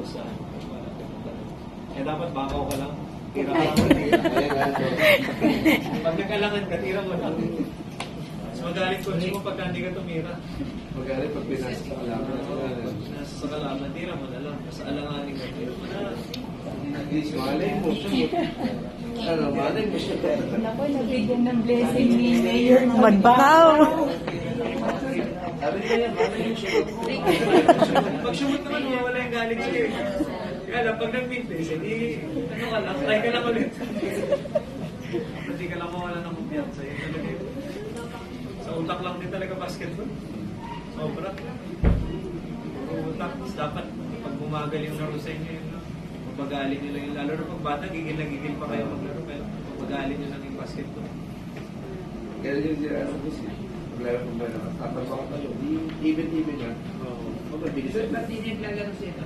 sa eh dapat bakaw ka lang. Tira ka lang. Pag nakalangan ka, tira mo lang. Mas magaling ko mo pagka hindi ka tumira. Magaling pag pinasa sa kalaban. Pag nasa sa kalaban, tira mo na lang. Mas alanganin ka, tira mo na lang. Malay mo. Ano, malay mo siya. Ako, nabigyan ng blessing ni Mayor. Magbakaw. Sabi niya yan, malay mo siya. Pag sumot naman, mawala yung galing sa'yo. Kaya lang, pag nag-mintes, hindi, ano ka lang, try ka lang ulit. Hindi ka lang mawala ng kumpiyansa. Yun talaga yun. Sa utak lang din talaga basketball. Sobra. Puro utak. Tapos dapat, pag bumagal yung laro sa inyo, yun, no? Mabagalin nyo lang yung lalo na pag bata, gigil na gigil pa kayo maglaro. Pero mabagalin nyo lang yung basketball. Kaya yun sila, ano ko siya. Paglaro ko ba naman, tatabang ka kayo. Even na. Oo. Mabilis. Ba't hindi naglalaro siya ito?